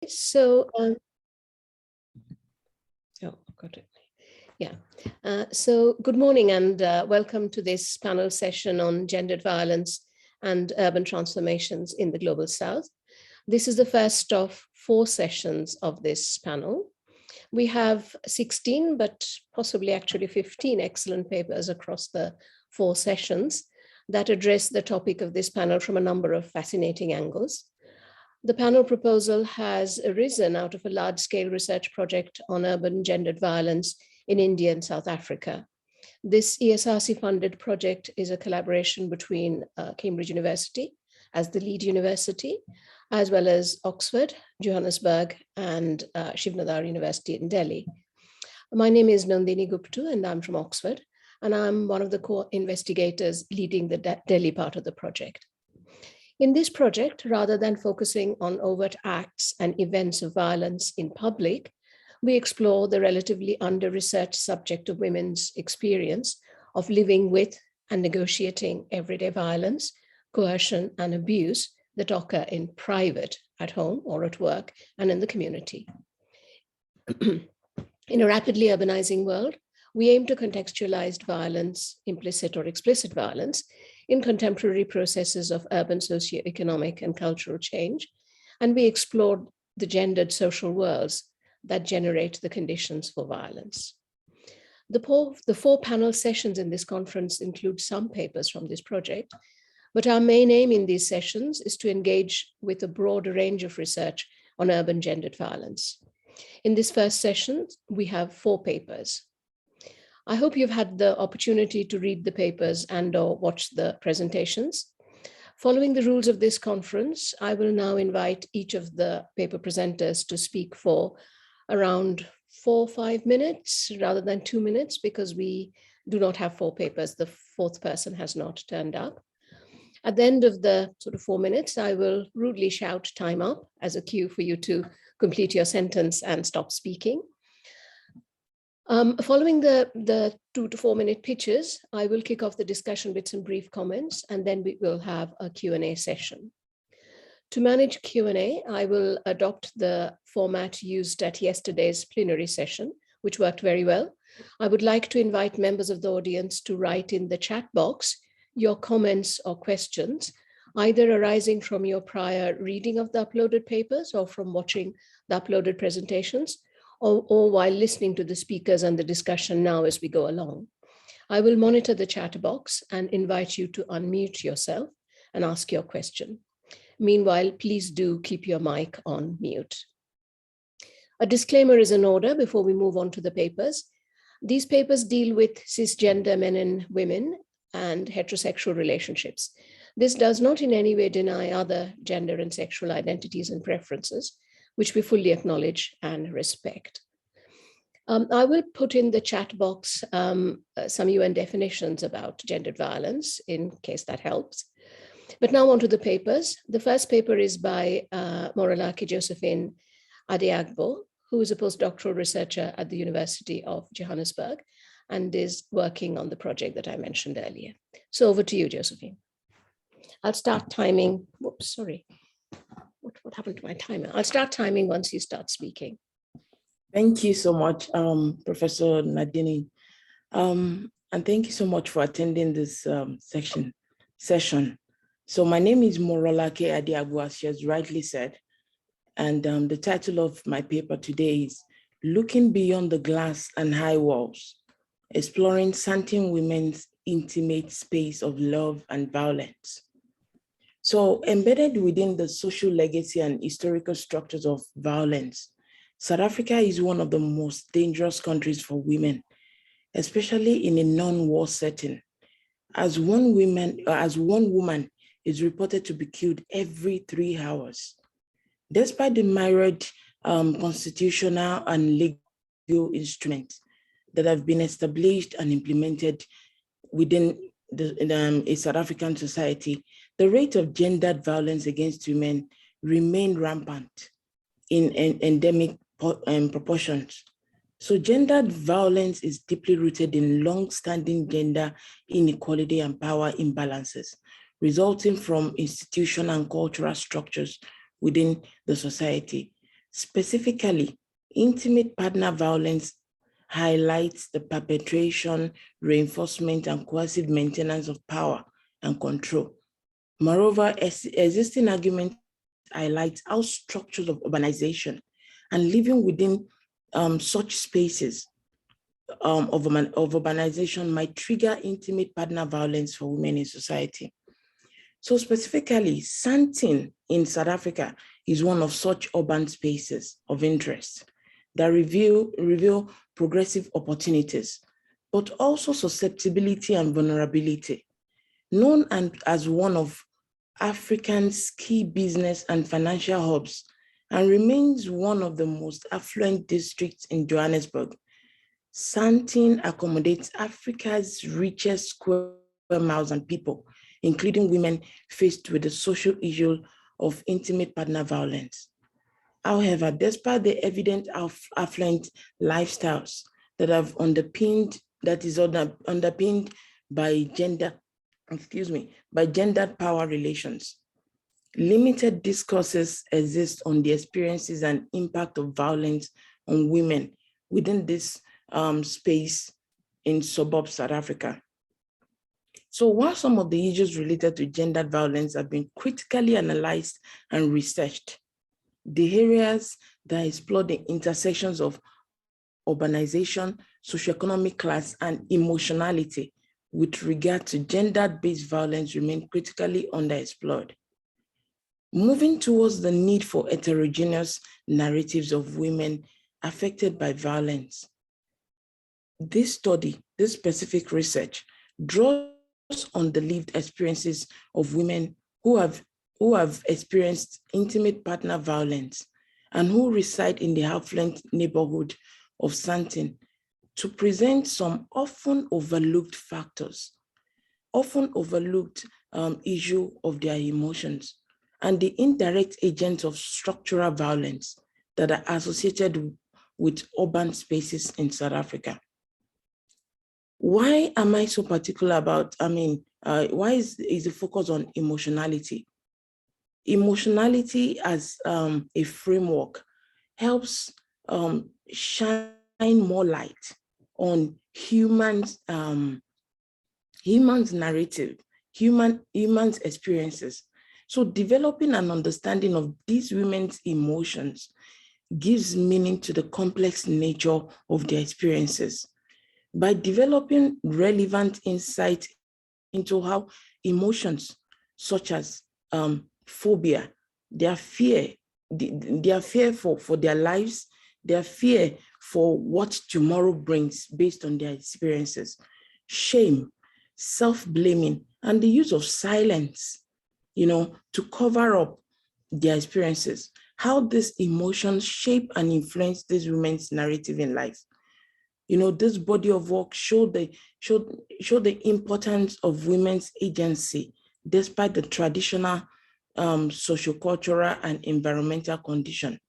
So, I've got it. Yeah. So good morning and welcome to this panel session on gendered violence and urban transformations in the Global South. This is the first of 4 sessions of this panel. We have 16, but possibly actually 15 excellent papers across the 4 sessions that address the topic of this panel from a number of fascinating angles. The panel proposal has arisen out of a large-scale research project on urban gendered violence in India and South Africa. This ESRC-funded project is a collaboration between Cambridge University as the lead university, as well as Oxford, Johannesburg, and Shiv Nadar University in Delhi. My name is Nandini Guptu, and I'm from Oxford, and I'm one of the co-investigators leading the Delhi part of the project. In this project, rather than focusing on overt acts and events of violence in public, we explore the relatively under-researched subject of women's experience of living with and negotiating everyday violence, coercion, and abuse that occur in private, at home or at work, and in the community. In a rapidly urbanizing world, we aim to contextualize violence, implicit or explicit violence, in contemporary processes of urban socioeconomic and cultural change, and we explored the gendered social worlds that generate the conditions for violence. The 4 panel sessions in this conference include some papers from this project, but our main aim in these sessions is to engage with a broader range of research on urban gendered violence. In this first session, we have 4 papers. I hope you've had the opportunity to read the papers and/or watch the presentations. Following the rules of this conference, I will now invite each of the paper presenters to speak for around 4 or 5 minutes rather than 2 minutes, because we do not have 4 papers. The 4th person has not turned up. At the end of the sort of 4 minutes, I will rudely shout time up as a cue for you to complete your sentence and stop speaking. Following the 2 to 4 minute pitches, I will kick off the discussion with some brief comments, and then we will have a Q&A session. To manage Q&A, I will adopt the format used at yesterday's plenary session, which worked very well. I would like to invite members of the audience to write in the chat box your comments or questions, either arising from your prior reading of the uploaded papers or from watching the uploaded presentations, or while listening to the speakers and the discussion now as we go along. I will monitor the chat box and invite you to unmute yourself and ask your question. Meanwhile, please do keep your mic on mute. A disclaimer is in order before we move on to the papers. These papers deal with cisgender men and women and heterosexual relationships. This does not in any way deny other gender and sexual identities and preferences, which we fully acknowledge and respect. I will put in the chat box some UN definitions about gendered violence in case that helps. But now on to the papers. The first paper is by Morolake Josephine Adeagbo, who is a postdoctoral researcher at the University of Johannesburg and is working on the project that I mentioned earlier. So over to you, Josephine. I'll start timing. Whoops, sorry. What happened to my timer? I'll start timing once you start speaking. Thank you so much, Professor Nadini. And thank you so much for attending this session. So my name is Morolake Adeagbo, as she has rightly said. And the title of my paper today is Looking Beyond the Glass and High Walls, Exploring Certain Women's Intimate Space of Love and Violence. So embedded within the social legacy and historical structures of violence, South Africa is one of the most dangerous countries for women, especially in a non-war setting, as one woman is reported to be killed every 3 hours. Despite the myriad constitutional and legal instruments that have been established and implemented within a South African society, the rate of gendered violence against women remain rampant in endemic proportions. So gendered violence is deeply rooted in long-standing gender inequality and power imbalances, resulting from institutional and cultural structures within the society. Specifically, intimate partner violence highlights the perpetration, reinforcement, and coercive maintenance of power and control. Moreover, existing arguments highlight how structures of urbanization and living within such spaces of urbanization might trigger intimate partner violence for women in society. So specifically, Sandton in South Africa is one of such urban spaces of interest that reveal progressive opportunities, but also susceptibility and vulnerability. Known as one of Africa's key business and financial hubs, and remains one of the most affluent districts in Johannesburg, Sandton accommodates Africa's richest square miles and people, including women faced with the social issue of intimate partner violence. However, despite the evident affluent lifestyles that underpinned by gendered power relations, limited discourses exist on the experiences and impact of violence on women within this space in suburban South Africa. So while some of the issues related to gendered violence have been critically analyzed and researched, the areas that explore the intersections of urbanization, socioeconomic class, and emotionality with regard to gender-based violence remain critically underexplored. Moving towards the need for heterogeneous narratives of women affected by violence, this specific research draws on the lived experiences of women who have experienced intimate partner violence and who reside in the affluent neighborhood of Sandton to present some often overlooked factors, often overlooked issue of their emotions and the indirect agents of structural violence that are associated with urban spaces in South Africa. Why am I so particular about, why is the focus on emotionality? Emotionality as a framework helps shine more light on humans' narrative, humans' experiences. So developing an understanding of these women's emotions gives meaning to the complex nature of their experiences. By developing relevant insight into how emotions such as phobia, their fear for their lives, their fear for what tomorrow brings based on their experiences, shame, self-blaming, and the use of silence, to cover up their experiences, how these emotions shape and influence these women's narrative in life. This body of work showed the importance of women's agency despite the traditional sociocultural and environmental condition.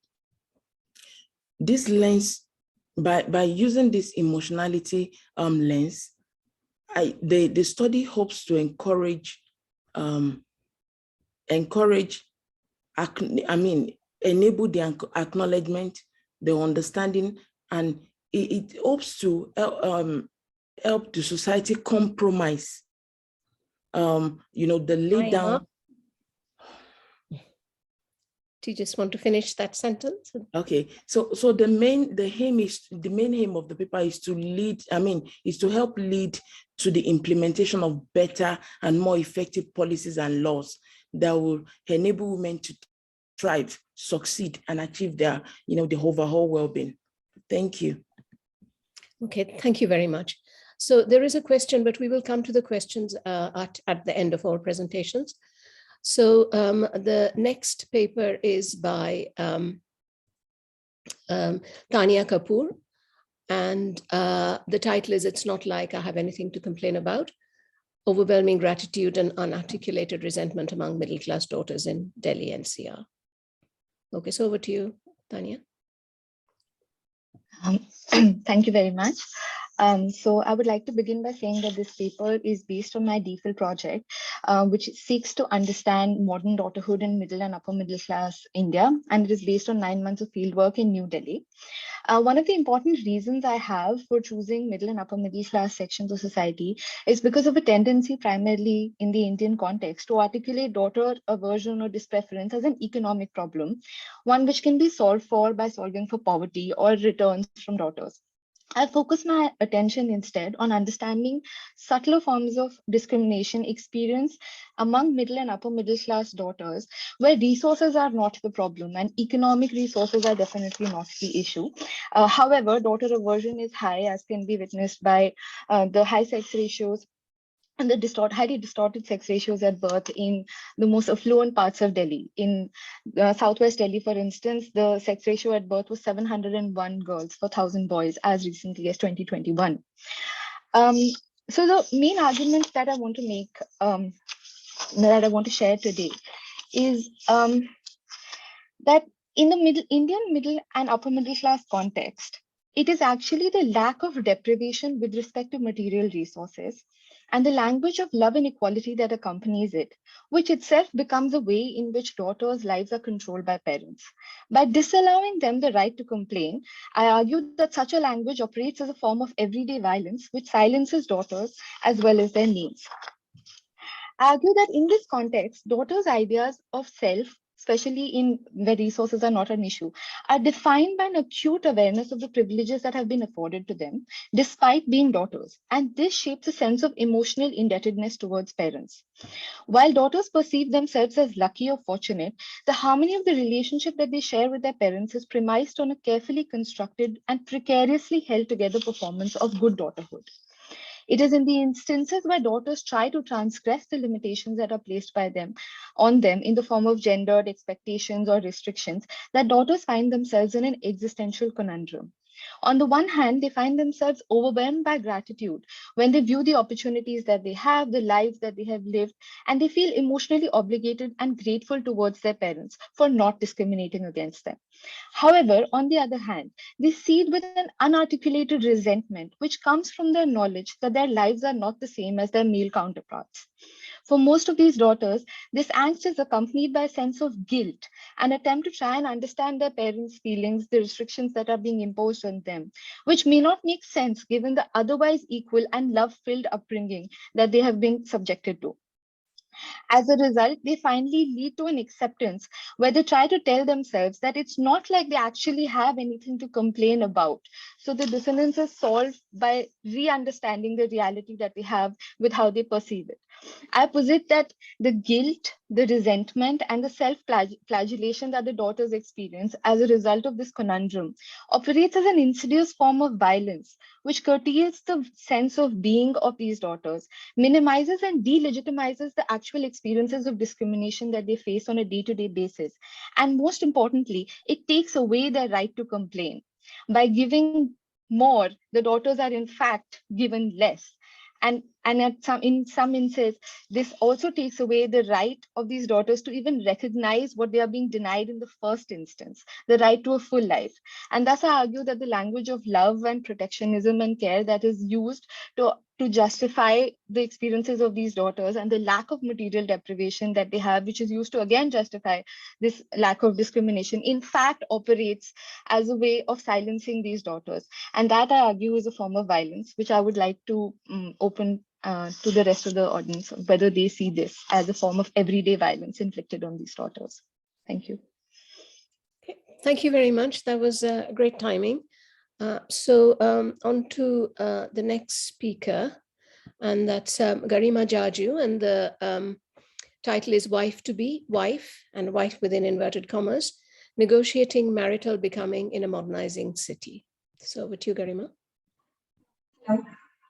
This lens, by using this emotionality lens, the study hopes to enable the acknowledgement, the understanding, and it hopes to help the society compromise, the lay down. Do you just want to finish that sentence? Okay, so the main aim of the paper is to help lead to the implementation of better and more effective policies and laws that will enable women to thrive, succeed, and achieve their, the overall well-being. Thank you. Okay, thank you very much. So there is a question, but we will come to the questions at the end of our presentations. So the next paper is by Tanya Kapoor, and the title is "It's Not Like I Have Anything to Complain About: Overwhelming Gratitude and Unarticulated Resentment Among Middle-Class Daughters in Delhi NCR." Okay, so over to you, Tanya. Thank you very much. So I would like to begin by saying that this paper is based on my DPhil project, which seeks to understand modern daughterhood in middle and upper middle class India, and it is based on 9 months of fieldwork in New Delhi. One of the important reasons I have for choosing middle and upper middle class sections of society is because of a tendency primarily in the Indian context to articulate daughter aversion or dispreference as an economic problem, one which can be solved for by solving for poverty or returns from daughters. I focus my attention instead on understanding subtler forms of discrimination experienced among middle and upper middle class daughters, where resources are not the problem and economic resources are definitely not the issue. However, daughter aversion is high, as can be witnessed by the high sex ratios and the highly distorted sex ratios at birth in the most affluent parts of Delhi. In Southwest Delhi, for instance, the sex ratio at birth was 701 girls for 1,000 boys as recently as 2021. So the main arguments that I want to make, that I want to share today is that in the Indian middle and upper middle class context, it is actually the lack of deprivation with respect to material resources and the language of love and equality that accompanies it, which itself becomes a way in which daughters' lives are controlled by parents. By disallowing them the right to complain, I argue that such a language operates as a form of everyday violence which silences daughters as well as their needs. I argue that in this context, daughters' ideas of self, especially in where resources are not an issue, are defined by an acute awareness of the privileges that have been afforded to them, despite being daughters. And this shapes a sense of emotional indebtedness towards parents. While daughters perceive themselves as lucky or fortunate, the harmony of the relationship that they share with their parents is premised on a carefully constructed and precariously held together performance of good daughterhood. It is in the instances where daughters try to transgress the limitations that are placed by them on them in the form of gendered expectations or restrictions that daughters find themselves in an existential conundrum. On the one hand, they find themselves overwhelmed by gratitude when they view the opportunities that they have, the lives that they have lived, and they feel emotionally obligated and grateful towards their parents for not discriminating against them. However, on the other hand, they seed with an unarticulated resentment, which comes from their knowledge that their lives are not the same as their male counterparts. For most of these daughters, this angst is accompanied by a sense of guilt, an attempt to try and understand their parents' feelings, the restrictions that are being imposed on them, which may not make sense given the otherwise equal and love-filled upbringing that they have been subjected to. As a result, they finally lead to an acceptance where they try to tell themselves that it's not like they actually have anything to complain about. So the dissonance is solved by re-understanding the reality that they have with how they perceive it. I posit that the guilt, the resentment, and the self-flagellation that the daughters experience as a result of this conundrum operates as an insidious form of violence, which curtails the sense of being of these daughters, minimizes and delegitimizes the actual experiences of discrimination that they face on a day-to-day basis. And most importantly, it takes away their right to complain. By giving more, the daughters are in fact given less. And in some instances, this also takes away the right of these daughters to even recognize what they are being denied in the first instance, the right to a full life. And thus I argue that the language of love and protectionism and care that is used to justify the experiences of these daughters and the lack of material deprivation that they have, which is used to again justify this lack of discrimination, in fact operates as a way of silencing these daughters. And that I argue is a form of violence, which I would like to open to the rest of the audience, whether they see this as a form of everyday violence inflicted on these daughters. Thank you. Okay. Thank you very much. That was great timing. So on to the next speaker, and that's Garima Jaju, and the title is Wife to Be, Wife, and Wife within inverted commas, Negotiating Marital Becoming in a Modernizing City. So with you, Garima.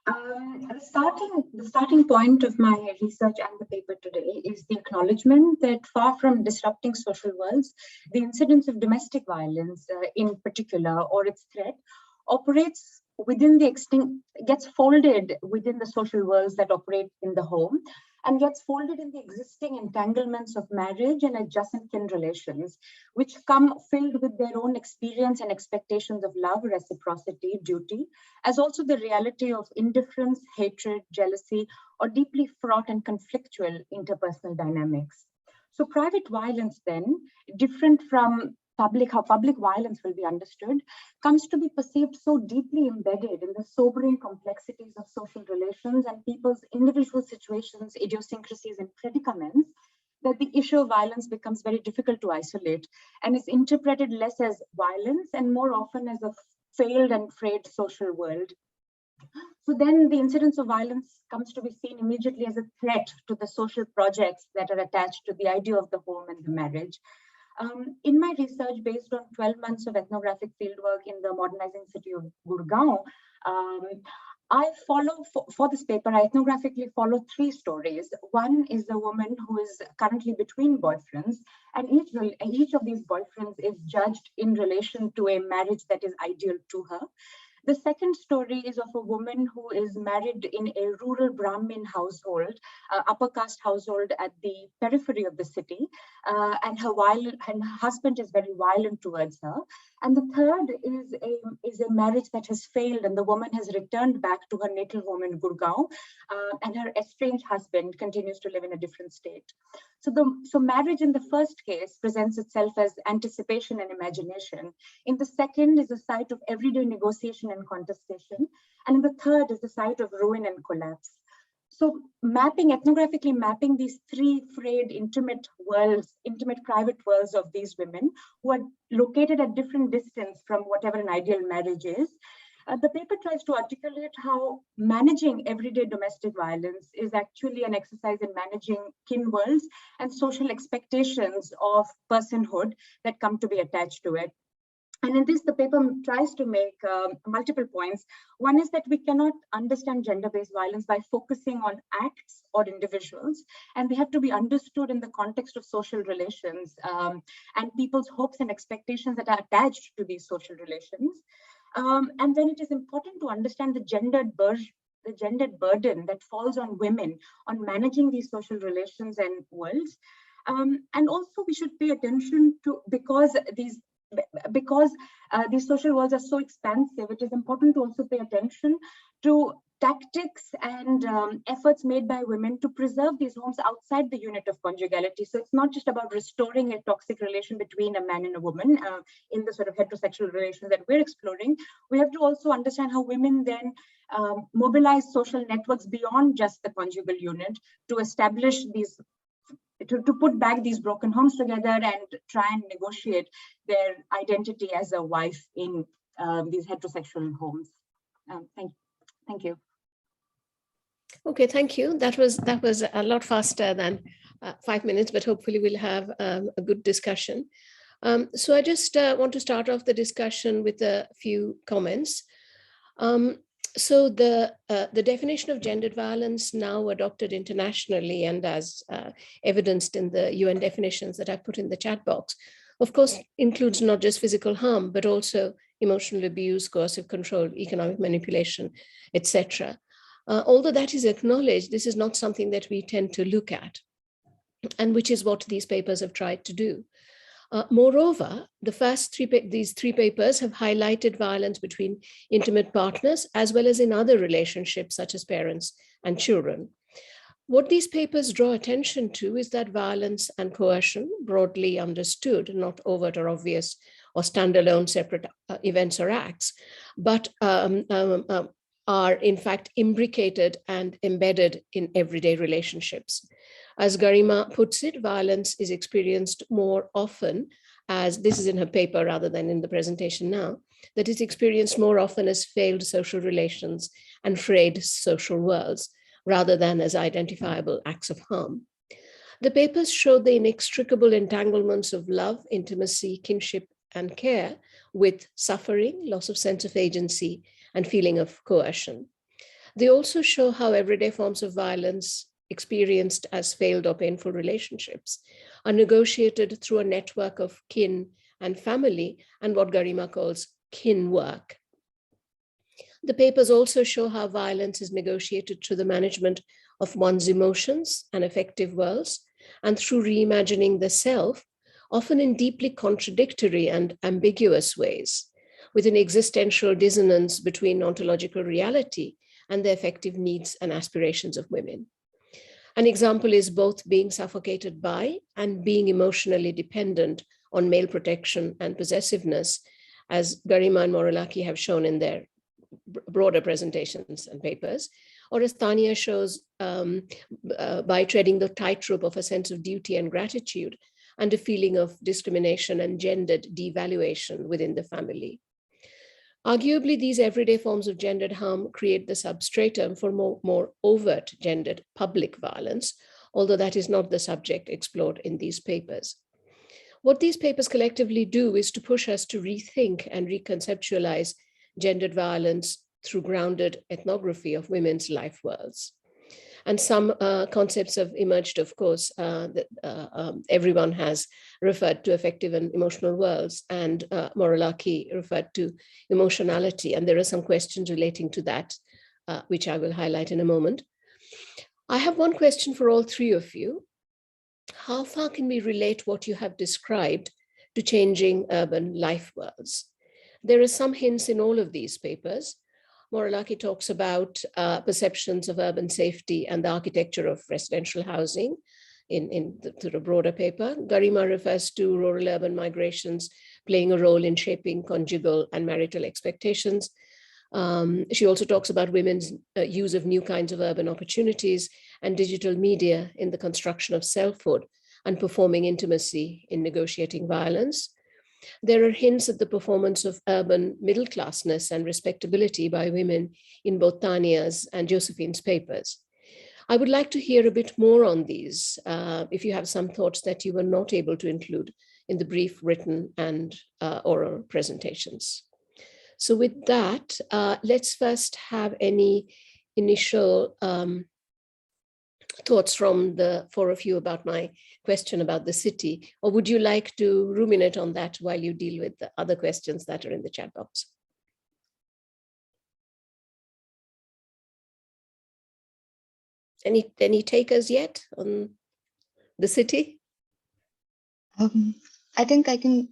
The starting point of my research and the paper today is the acknowledgement that far from disrupting social worlds, the incidence of domestic violence in particular, or its threat, operates within the gets folded within the social worlds that operate in the home, and gets folded in the existing entanglements of marriage and adjacent kin relations, which come filled with their own experience and expectations of love, reciprocity, duty, as also the reality of indifference, hatred, jealousy, or deeply fraught and conflictual interpersonal dynamics. So private violence then, different from how public violence will be understood, comes to be perceived so deeply embedded in the sobering complexities of social relations and people's individual situations, idiosyncrasies, and predicaments, that the issue of violence becomes very difficult to isolate and is interpreted less as violence and more often as a failed and frayed social world. So then the incidence of violence comes to be seen immediately as a threat to the social projects that are attached to the idea of the home and the marriage. In my research, based on 12 months of ethnographic fieldwork in the modernizing city of Gurgaon, I follow, for this paper, I ethnographically follow 3 stories. One is a woman who is currently between boyfriends, and each of these boyfriends is judged in relation to a marriage that is ideal to her. The second story is of a woman who is married in a rural Brahmin household, upper caste household at the periphery of the city, and her husband is very violent towards her. And the third is a marriage that has failed, and the woman has returned back to her natal home in Gurgaon, and her estranged husband continues to live in a different state. So marriage in the first case presents itself as anticipation and imagination. In the second is a site of everyday negotiation and contestation. And in the third is the site of ruin and collapse. So ethnographically mapping these 3 frayed, intimate private worlds of these women who are located at different distance from whatever an ideal marriage is. The paper tries to articulate how managing everyday domestic violence is actually an exercise in managing kin worlds and social expectations of personhood that come to be attached to it. And in this, the paper tries to make multiple points. One is that we cannot understand gender-based violence by focusing on acts or individuals, and they have to be understood in the context of social relations and people's hopes and expectations that are attached to these social relations. And then it is important to understand the gendered burden that falls on women on managing these social relations and worlds. And also we should pay attention to, because these social worlds are so expansive, it is important to also pay attention to tactics and efforts made by women to preserve these homes outside the unit of conjugality. So it's not just about restoring a toxic relation between a man and a woman in the sort of heterosexual relations that we're exploring. We have to also understand how women then mobilize social networks beyond just the conjugal unit to establish these, to put back these broken homes together and try and negotiate their identity as a wife in these heterosexual homes. Thank you. Okay, thank you. That was a lot faster than 5 minutes, but hopefully we'll have a good discussion. So I just want to start off the discussion with a few comments. So the definition of gendered violence now adopted internationally and as evidenced in the UN definitions that I put in the chat box, of course, includes not just physical harm, but also emotional abuse, coercive control, economic manipulation, etc. Although that is acknowledged, this is not something that we tend to look at, and which is what these papers have tried to do. Moreover, these three papers have highlighted violence between intimate partners, as well as in other relationships, such as parents and children. What these papers draw attention to is that violence and coercion, broadly understood, not overt or obvious or standalone separate events or acts, but are in fact imbricated and embedded in everyday relationships. As Garima puts it, violence is experienced more often as, this is in her paper rather than in the presentation now, that is experienced more often as failed social relations and frayed social worlds, rather than as identifiable acts of harm. The papers show the inextricable entanglements of love, intimacy, kinship, and care with suffering, loss of sense of agency, and feeling of coercion. They also show how everyday forms of violence experienced as failed or painful relationships are negotiated through a network of kin and family and what Garima calls kin work. The papers also show how violence is negotiated through the management of one's emotions and affective worlds, and through reimagining the self, often in deeply contradictory and ambiguous ways, with an existential dissonance between ontological reality and the affective needs and aspirations of women. An example is both being suffocated by and being emotionally dependent on male protection and possessiveness, as Garima and Morolaki have shown in their broader presentations and papers, or as Tania shows, by treading the tightrope of a sense of duty and gratitude and a feeling of discrimination and gendered devaluation within the family. Arguably, these everyday forms of gendered harm create the substratum for more overt gendered public violence, although that is not the subject explored in these papers. What these papers collectively do is to push us to rethink and reconceptualize gendered violence through grounded ethnography of women's life worlds. And some concepts have emerged, of course, that everyone has referred to affective and emotional worlds, and Morolaki referred to emotionality. And there are some questions relating to that, which I will highlight in a moment. I have one question for all three of you. How far can we relate what you have described to changing urban life worlds? There are some hints in all of these papers. Morolaki talks about perceptions of urban safety and the architecture of residential housing in the broader paper. Garima refers to rural-urban migrations playing a role in shaping conjugal and marital expectations. She also talks about women's use of new kinds of urban opportunities and digital media in the construction of selfhood and performing intimacy in negotiating violence. There are hints at the performance of urban middle-classness and respectability by women in both Tania's and Josephine's papers. I would like to hear a bit more on these, if you have some thoughts that you were not able to include in the brief written and oral presentations. So with that, let's first have any initial thoughts from the four of you about my question about the city, or would you like to ruminate on that while you deal with the other questions that are in the chat box? Any takers yet on the city? I think I can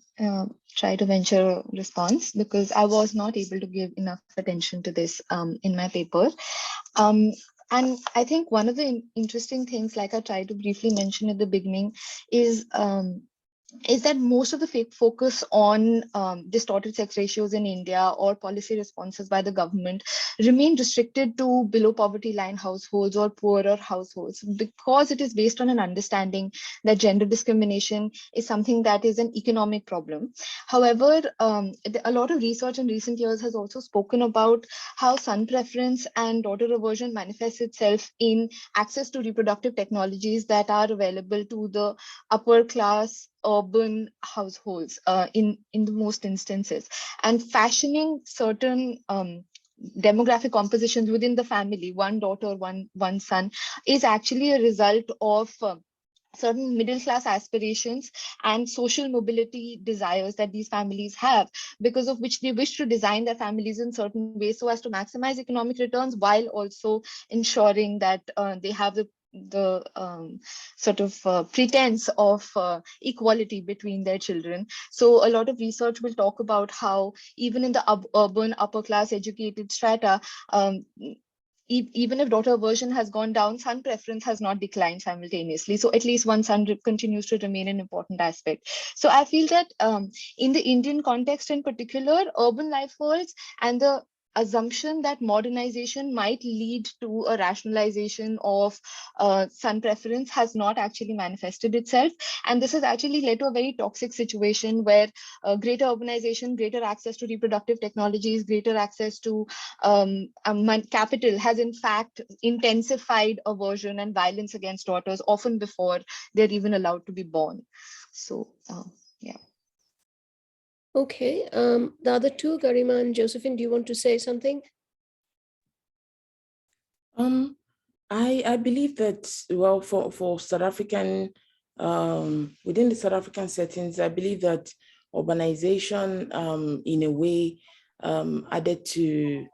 try to venture a response because I was not able to give enough attention to this in my paper. And I think one of the interesting things, like I tried to briefly mention at the beginning, is that most of the focus on distorted sex ratios in India or policy responses by the government remain restricted to below poverty line households or poorer households, because it is based on an understanding that gender discrimination is something that is an economic problem. However, a lot of research in recent years has also spoken about how son preference and daughter aversion manifests itself in access to reproductive technologies that are available to the upper class urban households in the most instances, and fashioning certain demographic compositions within the family, one daughter, one son, is actually a result of certain middle class aspirations and social mobility desires that these families have, because of which they wish to design their families in certain ways so as to maximize economic returns while also ensuring that they have the sort of pretense of equality between their children. So a lot of research will talk about how even in the urban upper class educated strata, even if daughter aversion has gone down, son preference has not declined simultaneously. So at least one son continues to remain an important aspect. So I feel that in the Indian context in particular, urban life worlds and the assumption that modernization might lead to a rationalization of son preference has not actually manifested itself. And this has actually led to a very toxic situation where greater urbanization, greater access to reproductive technologies, greater access to capital has in fact intensified aversion and violence against daughters, often before they're even allowed to be born. So, yeah. Okay, the other two, Garima and Josephine, do you want to say something? I believe that, well, for South African, within the South African settings, I believe that urbanization in a way added to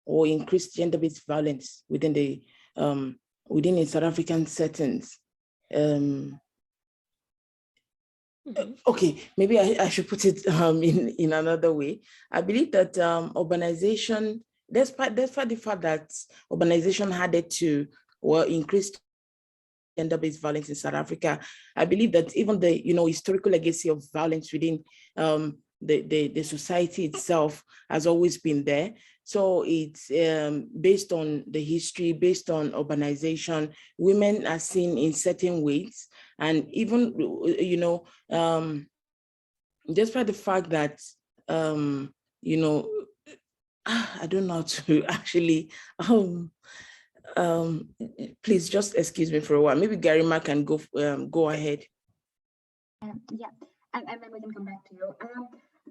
or increased gender-based violence within the within South African settings. Okay, maybe I should put it in another way. I believe that urbanization, despite the fact that urbanization added to increased gender-based violence in South Africa, I believe that even the historical legacy of violence within the society itself has always been there. So it's based on the history, based on urbanization, women are seen in certain ways. And even, despite the fact that, I don't know how to actually, please just excuse me for a while. Maybe Garima can go ahead. Yeah, and then we can come back to you.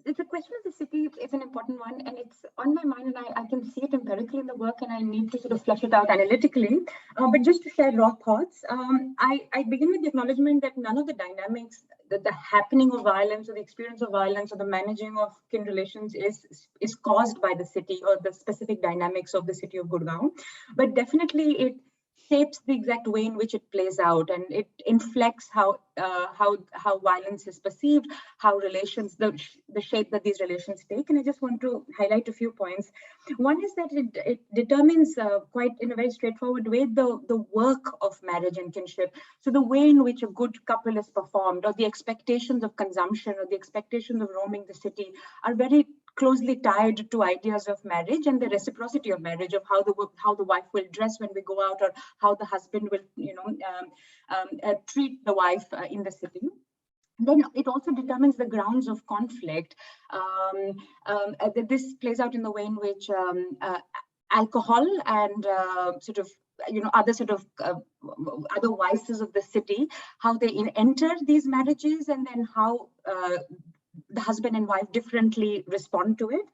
The question of the city is an important one, and it's on my mind, and I can see it empirically in the work, and I need to sort of flesh it out analytically. But just to share raw thoughts, I begin with the acknowledgement that none of the dynamics, that the happening of violence or the experience of violence or the managing of kin relations is caused by the city or the specific dynamics of the city of Gurgaon. But definitely it shapes the exact way in which it plays out, and it inflects how violence is perceived, how relations, the shape that these relations take. And I just want to highlight a few points. One is that it determines quite in a very straightforward way the work of marriage and kinship. So the way in which a good couple is performed, or the expectations of consumption, or the expectations of roaming the city are very closely tied to ideas of marriage and the reciprocity of marriage, of how the wife will dress when we go out, or how the husband will treat the wife in the city. Then it also determines the grounds of conflict. This plays out in the way in which alcohol and other vices of the city, how they enter these marriages, and then how the husband and wife differently respond to it.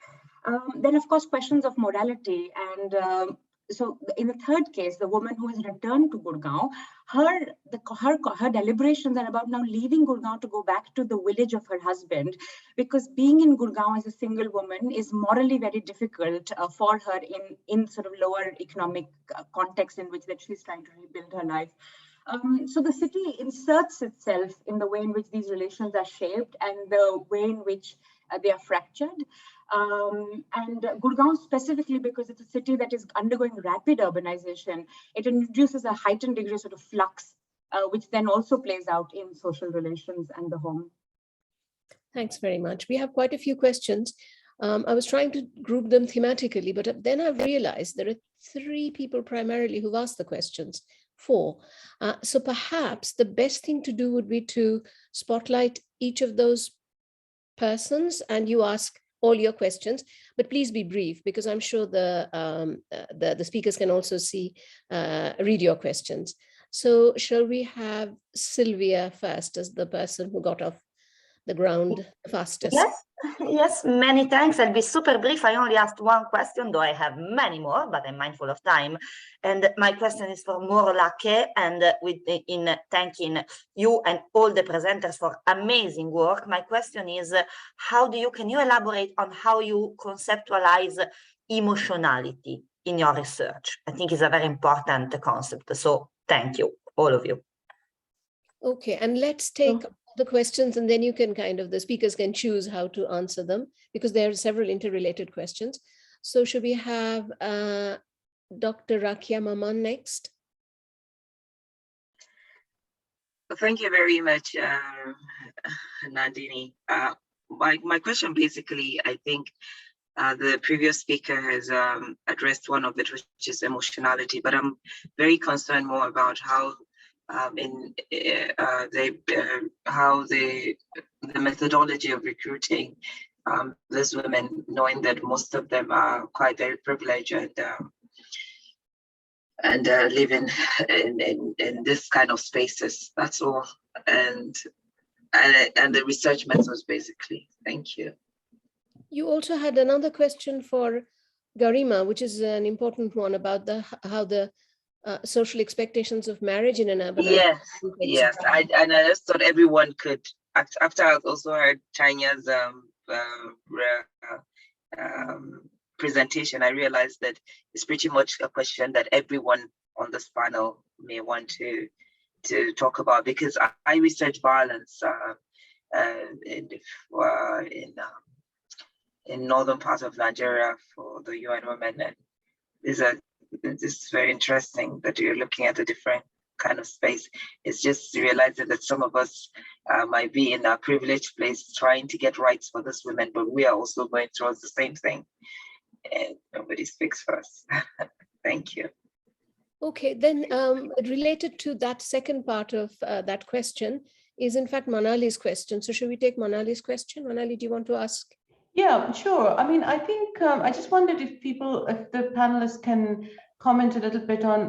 Then, of course, questions of morality. And so in the third case, the woman who has returned to Gurgaon, her deliberations are about now leaving Gurgaon to go back to the village of her husband, because being in Gurgaon as a single woman is morally very difficult for her in sort of lower economic context in which that she's trying to rebuild her life. So the city inserts itself in the way in which these relations are shaped and the way in which they are fractured. And Gurgaon specifically, because it's a city that is undergoing rapid urbanization, it introduces a heightened degree of sort of flux, which then also plays out in social relations and the home. Thanks very much. We have quite a few questions. I was trying to group them thematically, but then I've realized there are 3 people primarily who've asked the questions. 4. So perhaps the best thing to do would be to spotlight each of those persons and you ask all your questions, but please be brief, because I'm sure the speakers can also read your questions. So shall we have Sylvia first as the person who got off the ground fastest? Yes, many thanks. I'll be super brief. I only asked one question, though I have many more, but I'm mindful of time. And my question is for Morolake, and in thanking you and all the presenters for amazing work. My question is, can you elaborate on how you conceptualize emotionality in your research? I think it's a very important concept. So thank you, all of you. Okay, and let's take the questions, and then you can the speakers can choose how to answer them, because there are several interrelated questions. So should we have Dr. Rakia Maman next? Thank you very much, Nandini. My question basically, I think the previous speaker has addressed one of it, which is emotionality, but I'm very concerned more about how the methodology of recruiting these women, knowing that most of them are quite very privileged and live in this kind of spaces. That's all, and the research methods basically. Thank you. You also had another question for Garima, which is an important one about how the social expectations of marriage in an urban. Yes. I just thought everyone could. After I also heard Tanya's presentation, I realized that it's pretty much a question that everyone on this panel may want to talk about, because I research violence in northern parts of Nigeria for the UN Women, and it's very interesting that you're looking at a different kind of space. It's just realizing that some of us might be in a privileged place trying to get rights for these women, but we are also going towards the same thing, and nobody speaks for us. Thank you. Okay, then related to that second part of that question is in fact Manali's question. So should we take Manali's question? Manali, do you want to ask? Yeah, sure. I mean, I think I just wondered if the panelists can comment a little bit on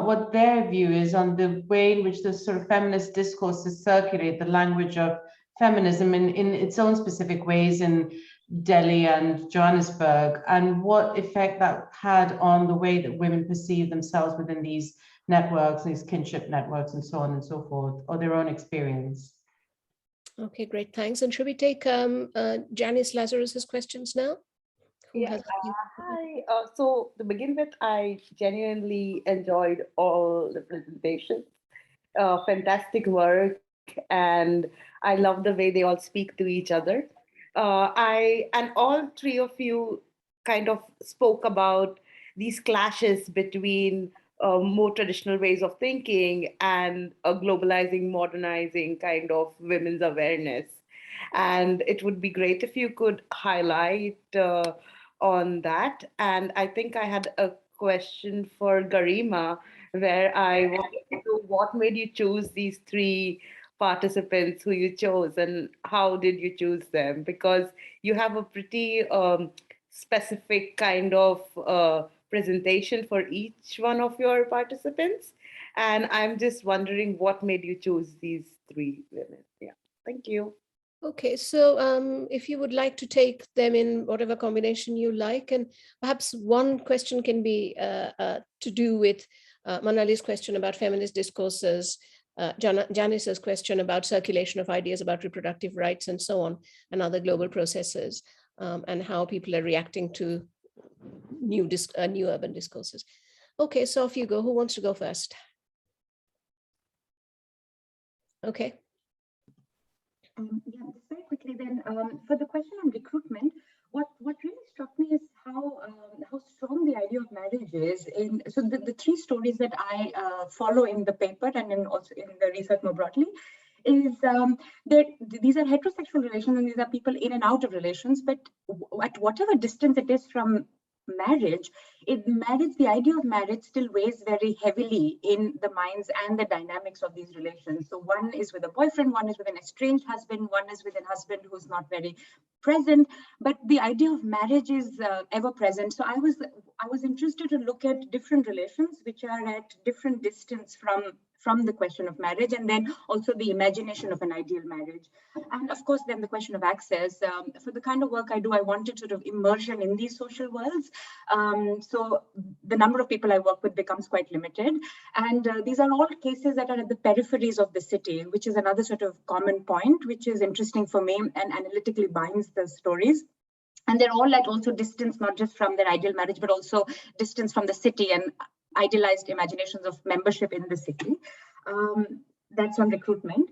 what their view is on the way in which the sort of feminist discourses circulate the language of feminism in its own specific ways in Delhi and Johannesburg, and what effect that had on the way that women perceive themselves within these networks, these kinship networks, and so on and so forth, or their own experience. Okay, great, thanks. And should we take Janice Lazarus's questions now? Yeah, hi. So to begin with, I genuinely enjoyed all the presentations. Fantastic work, and I love the way they all speak to each other. And all three of you kind of spoke about these clashes between more traditional ways of thinking and a globalizing, modernizing kind of women's awareness. And it would be great if you could highlight on that. And I think I had a question for Garima, where I wanted to know what made you choose these three participants who you chose, and how did you choose them? Because you have a pretty specific kind of presentation for each one of your participants. And I'm just wondering what made you choose these three women. Yeah, thank you. Okay, so if you would like to take them in whatever combination you like, and perhaps one question can be to do with Manali's question about feminist discourses, Janice's question about circulation of ideas about reproductive rights and so on, and other global processes, and how people are reacting to new urban discourses. Okay, so off you go. Who wants to go first? Okay. Yeah, very quickly then, for the question on recruitment, what really struck me is how strong the idea of marriage is. So the three stories that I follow in the paper and also in the research more broadly is that these are heterosexual relations, and these are people in and out of relations, but at whatever distance it is from marriage, the idea of marriage still weighs very heavily in the minds and the dynamics of these relations. So one is with a boyfriend, one is with an estranged husband, one is with a husband who's not very present, but the idea of marriage is ever present. So I was interested to look at different relations which are at different distance from the question of marriage, and then also the imagination of an ideal marriage. And of course, then the question of access. For the kind of work I do, I wanted sort of immersion in these social worlds. So the number of people I work with becomes quite limited. And these are all cases that are at the peripheries of the city, which is another sort of common point, which is interesting for me and analytically binds the stories. And they're all at also distance, not just from their ideal marriage, but also distance from the city and idealized imaginations of membership in the city. That's on recruitment.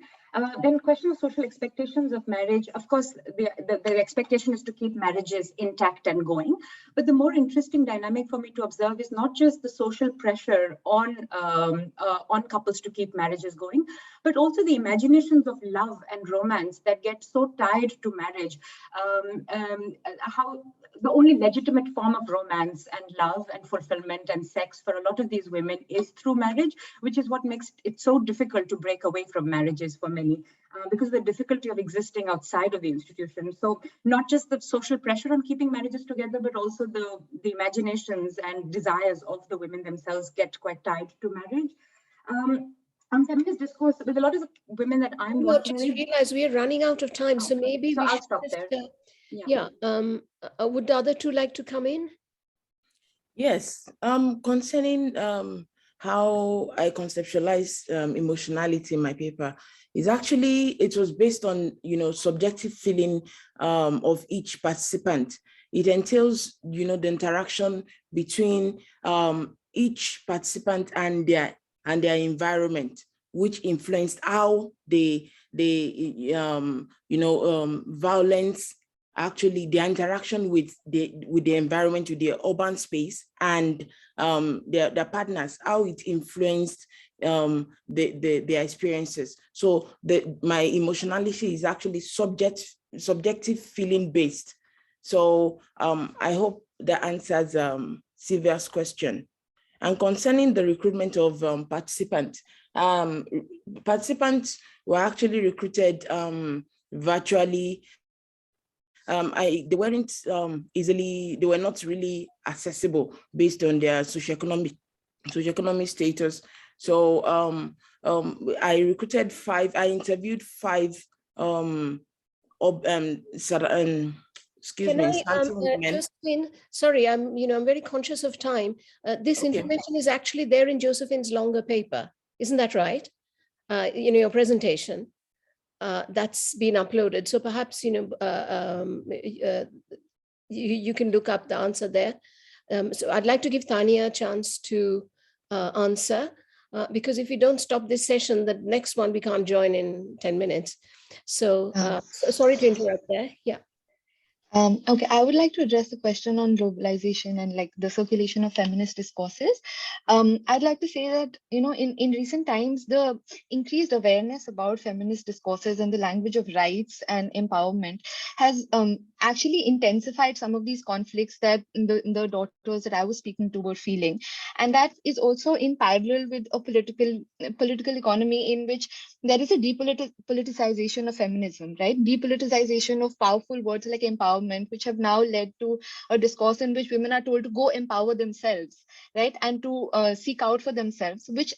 Then question of social expectations of marriage. Of course, the expectation is to keep marriages intact and going. But the more interesting dynamic for me to observe is not just the social pressure on couples to keep marriages going, but also the imaginations of love and romance that get so tied to marriage. How the only legitimate form of romance and love and fulfillment and sex for a lot of these women is through marriage, which is what makes it so difficult to break away from marriages for many, because of the difficulty of existing outside of the institution. So not just the social pressure on keeping marriages together, but also the imaginations and desires of the women themselves get quite tied to marriage. On feminist discourse, with a lot of the women that I'm working with, realize we are running out of time, so maybe we I'll should stop just, there. Yeah. Would the other two like to come in? Yes. Concerning how I conceptualize emotionality in my paper, is actually, it was based on, subjective feeling of each participant. it entails, the interaction between each participant and their environment, which influenced how violence, actually the interaction with the environment, with the urban space and their partners, how it influenced their experiences. So my emotionality is actually subjective feeling based. So I hope that answers Sylvia's question. And concerning the recruitment of participants were actually recruited virtually. They weren't they were not really accessible based on their socioeconomic status. So I recruited 5, I interviewed 5 excuse me, Josephine, sorry, I'm very conscious of time. This information is actually there in Josephine's longer paper. Isn't that right? Your presentation. That's been uploaded. So perhaps, you can look up the answer there. So I'd like to give Tania a chance to answer, because if we don't stop this session, the next one we can't join in 10 minutes. So sorry to interrupt there. Yeah. Okay, I would like to address the question on globalization and like the circulation of feminist discourses. I'd like to say that, in recent times, the increased awareness about feminist discourses and the language of rights and empowerment has actually intensified some of these conflicts that the daughters that I was speaking to were feeling. And that is also in parallel with a political economy in which there is a depoliticization of feminism, right? Depoliticization of powerful words like empowerment, which have now led to a discourse in which women are told to go empower themselves, right? And to seek out for themselves, which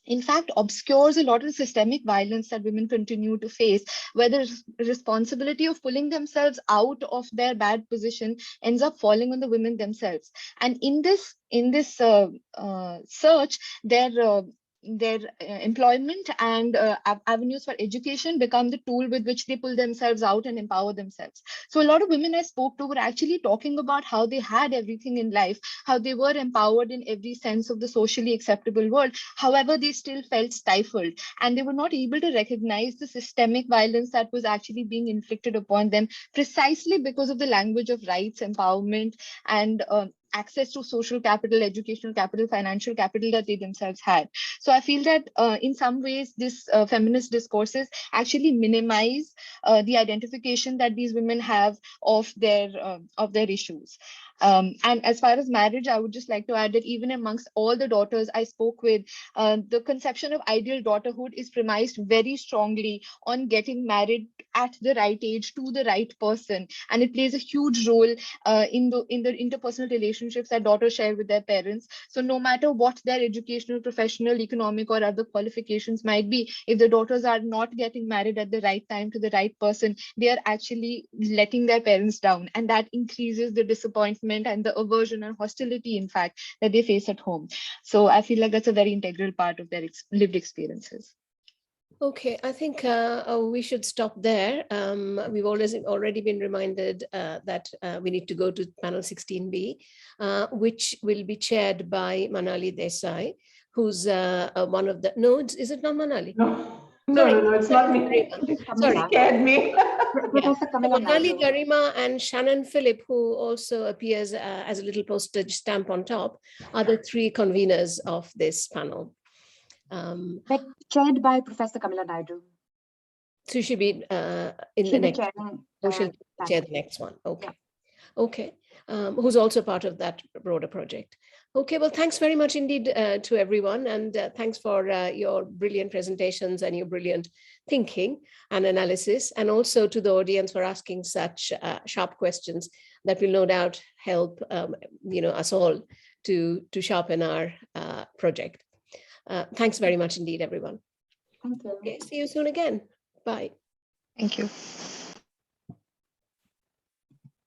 in fact obscures a lot of the systemic violence that women continue to face, where the responsibility of pulling themselves out of their bad position ends up falling on the women themselves. And in this search, their employment and avenues for education become the tool with which they pull themselves out and empower themselves. So a lot of women I spoke to were actually talking about how they had everything in life, how they were empowered in every sense of the socially acceptable world. However, they still felt stifled, and they were not able to recognize the systemic violence that was actually being inflicted upon them precisely because of the language of rights, empowerment, and access to social capital, educational capital, financial capital that they themselves had. So I feel that in some ways, this feminist discourses actually minimize the identification that these women have of their issues. And as far as marriage, I would just like to add that even amongst all the daughters I spoke with, the conception of ideal daughterhood is premised very strongly on getting married at the right age to the right person, and it plays a huge role in the interpersonal relationships that daughters share with their parents. So no matter what their educational, professional, economic, or other qualifications might be, if the daughters are not getting married at the right time to the right person, they are actually letting their parents down, and that increases the disappointment and the aversion and hostility, in fact, that they face at home. So I feel like that's a very integral part of their lived experiences. Okay, I think we should stop there. We've already been reminded that we need to go to panel 16B, which will be chaired by Manali Desai, who's one of the nodes. Is it not Manali? No, it's not me. Sorry. Scared me. Manali Garima and Shannon Phillip, who also appears as a little postage stamp on top, are the 3 conveners of this panel. But chaired by Professor Kamala Naidu. So she'll be in the next one. She'll chair the next one. Okay. Yeah. Okay. Who's also part of that broader project. Okay, well, thanks very much indeed to everyone. And thanks for your brilliant presentations and your brilliant thinking and analysis. And also to the audience for asking such sharp questions that will no doubt help us all to sharpen our project. Thanks very much indeed, everyone. Thank you. Okay, see you soon again. Bye. Thank you.